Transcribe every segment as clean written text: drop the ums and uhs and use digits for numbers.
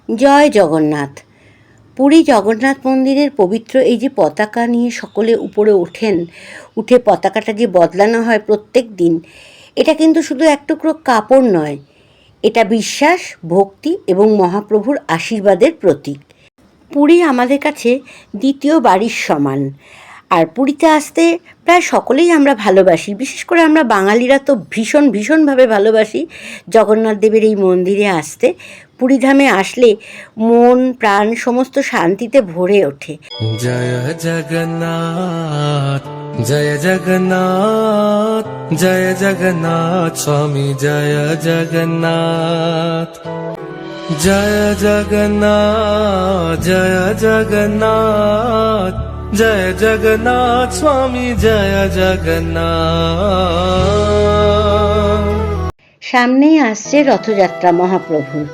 জয় জগন্নাথ। পুরী জগন্নাথ মন্দিরের পবিত্র এই যে পতাকা নিয়ে সকলে উপরে ওঠেন, উঠে পতাকাটা যে বদলানো হয় প্রত্যেক দিন, এটা কিন্তু শুধু এক টুকরো কাপড় নয়, এটা বিশ্বাস, ভক্তি এবং মহাপ্রভুর আশীর্বাদের প্রতীক। পুরী আমাদের কাছে দ্বিতীয় বাড়ির সমান। আর পুরীতে আসতে প্রায় সকলেই আমরা ভালোবাসি, বিশেষ করে আমরা বাঙালিরা তো ভীষণভাবে ভালোবাসি জগন্নাথ দেবের এই মন্দিরে আসতে। পুরীধামে আসলে মন প্রাণ সমস্ত শান্তিতে ভরে ওঠে। জয় জগন্নাথ, জয় জগন্নাথ, জয় জগন্নাথ স্বামী, জয় জগন্নাথ, জয় জগন্নাথ, জয় জগন্নাথ, জয় জগন্নাথ স্বামী, জয় জগন্নাথ। সামনেই আসছে রথযাত্রা মহাপ্রভুর,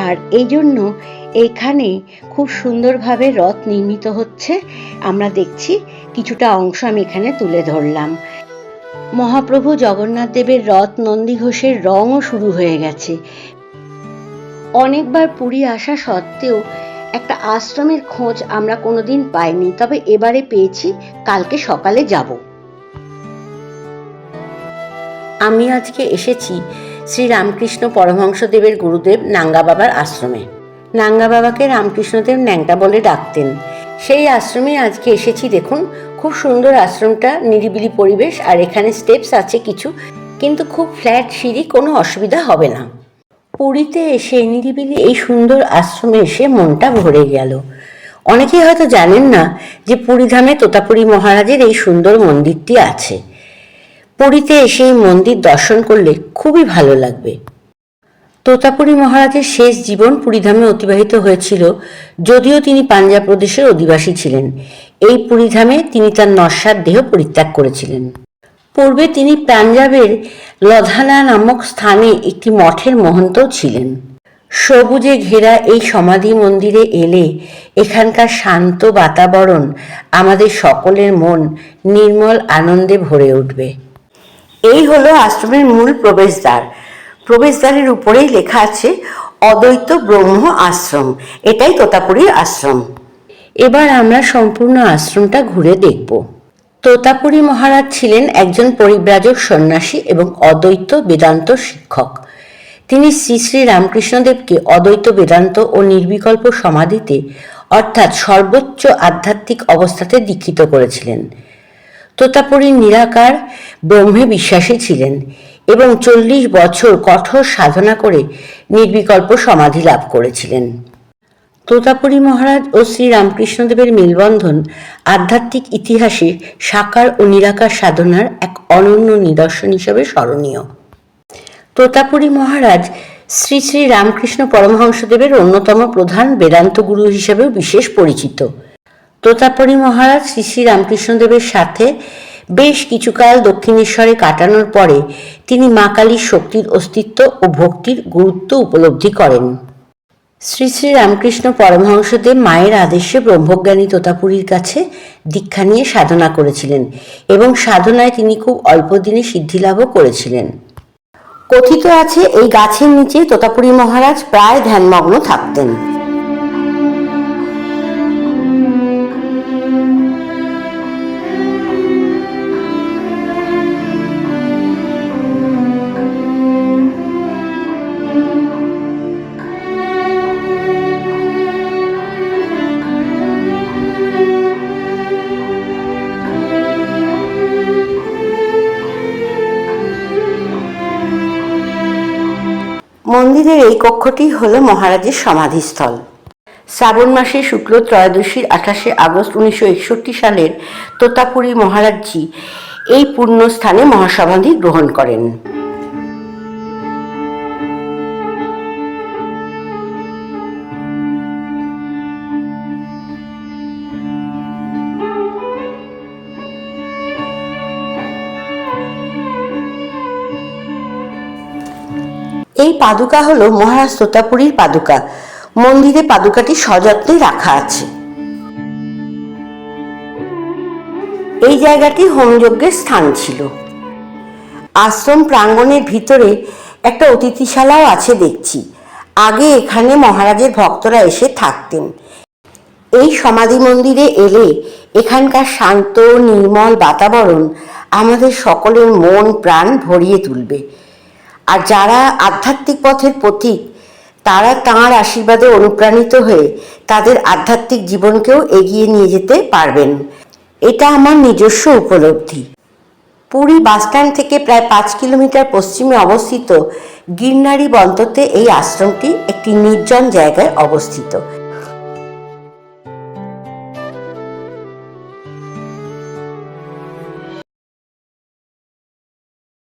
আর এই জন্য এখানে খুব সুন্দরভাবে রথ নির্মিত হচ্ছে। আমরা দেখছি, কিছুটা অংশ আমি এখানে তুলে ধরলাম। মহাপ্রভু জগন্নাথ দেবের রথ নন্দীঘোষের রঙও শুরু হয়ে গেছে। অনেকবার পুরী আসা সত্ত্বেও একটা আশ্রমের খোঁজ আমরা কোনোদিন পাইনি, তবে এবারে পেয়েছি। কালকে সকালে যাব। আমি আজকে এসেছি শ্রী রামকৃষ্ণ পরমহংসদেবের গুরুদেব নাঙ্গা বাবার আশ্রমে। নাঙ্গা বাবাকে রামকৃষ্ণদেব ন্যাংটা বলে ডাকতেন। সেই আশ্রমে আজকে এসেছি। দেখুন, খুব সুন্দর আশ্রমটা, নিরিবিলি পরিবেশ, আর এখানে স্টেপস আছে কিছু, কিন্তু খুব ফ্ল্যাট সিঁড়ি, কোনো অসুবিধা হবে না। পুরীতে এসে নিরিবিলি এই সুন্দর আশ্রমে এসে মনটা ভরে গেল। অনেকেই হয়তো জানেন না যে পুরীধামে তোতাপুরী মহারাজের এই সুন্দর মন্দিরটি আছে। পুরীতে এসে এই মন্দির দর্শন করলে খুবই ভালো লাগবে। তোতাপুরী মহারাজের শেষ জীবন পুরীধামে অতিবাহিত হয়েছিল, যদিও তিনি পাঞ্জাব প্রদেশের অধিবাসী ছিলেন। এই পুরীধামে তিনি তার নস্বাত দেহ পরিত্যাগ করেছিলেন। পূর্বে তিনি পাঞ্জাবের লধানা নামক স্থানে একটি মঠের মহন্তও ছিলেন। সবুজে ঘেরা এই সমাধি মন্দিরে এলে এখানকার শান্ত বাতাবরণ আমাদের সকলের মন নির্মল আনন্দে ভরে উঠবে। এই হলো আশ্রমের মূল প্রবেশদ্বার। প্রবেশদ্বারের উপরেই লেখা আছে অদ্বৈত ব্রহ্ম আশ্রম। এটাই তোতাপুরীর আশ্রম। এবার আমরা সম্পূর্ণ আশ্রমটা ঘুরে দেখব। তোতাপুরী মহারাজ ছিলেন একজন পরিব্রাজক সন্ন্যাসী এবং অদ্বৈত বেদান্ত শিক্ষক। তিনি শ্রী শ্রী রামকৃষ্ণদেবকে অদ্বৈত বেদান্ত ও নির্বিকল্প সমাধিতে, অর্থাৎ সর্বোচ্চ আধ্যাত্মিক অবস্থাতে দীক্ষিত করেছিলেন। তোতাপুরী নিরাকার ব্রহ্মে বিশ্বাসী ছিলেন এবং 40 বছর কঠোর সাধনা করে নির্বিকল্প সমাধি লাভ করেছিলেন। তোতাপুরী মহারাজ ও শ্রী রামকৃষ্ণদেবের মেলবন্ধন আধ্যাত্মিক ইতিহাসে সাকার ও নিরাকার সাধনার এক অনন্য নিদর্শন হিসেবে স্মরণীয়। তোতাপুরী মহারাজ শ্রী শ্রী রামকৃষ্ণ পরমহংসদেবের অন্যতম প্রধান বেদান্ত গুরু হিসেবেও বিশেষ পরিচিত। তোতাপুরী মহারাজ শ্রী শ্রী রামকৃষ্ণদেবের সাথে বেশ কিছুকাল দক্ষিণেশ্বরে কাটানোর পরে তিনি মা কালীর শক্তির অস্তিত্ব ও ভক্তির গুরুত্ব উপলব্ধি করেন। শ্রী শ্রী রামকৃষ্ণ পরমহংসদেব মায়ের আদেশে ব্রহ্মজ্ঞানী তোতাপুরীর কাছে দীক্ষা নিয়ে সাধনা করেছিলেন এবং সাধনায় তিনি খুব অল্প দিনে সিদ্ধিলাভও করেছিলেন। কথিত আছে এই গাছের নিচে তোতাপুরী মহারাজ প্রায় ধ্যানমগ্ন থাকতেন। মন্দিরের এই কক্ষটি হল মহারাজের সমাধিস্থল। শ্রাবণ মাসে শুক্ল ত্রয়োদশীর 28শে আগস্ট 1961 সালের তোতাপুরী মহারাজজি এই পুণ্য স্থানে মহাসমাধি গ্রহণ করেন। এই পাদুকা হলো মহারাজ তোতাপুরীর পাদুকা। মন্দিরে পাদুকাটি সযত্নে রাখা আছে। এই জায়গাটি হোমযজ্ঞের স্থান ছিল। আশ্রম প্রাঙ্গণের ভিতরে একটা অতিথিশালাও আছে দেখছি। আগে এখানে মহারাজের ভক্তরা এসে থাকতেন। এই সমাধি মন্দিরে এলে এখানকার শান্ত নির্মল বাতাবরণ আমাদের সকলের মন প্রাণ ভরিয়ে তুলবে। আর যারা আধ্যাত্মিক পথের পথিক, তারা তাঁর আশীর্বাদে অনুপ্রাণিত হয়ে তাদের আধ্যাত্মিক জীবনকেও এগিয়ে নিয়ে যেতে পারবেন। এটা আমার নিজস্ব উপলব্ধি। পুরী বাসস্ট্যান্ড থেকে প্রায় 5 কিলোমিটার পশ্চিমে অবস্থিত গিরনারি বন্ততে এই আশ্রমটি একটি নির্জন জায়গায় অবস্থিত।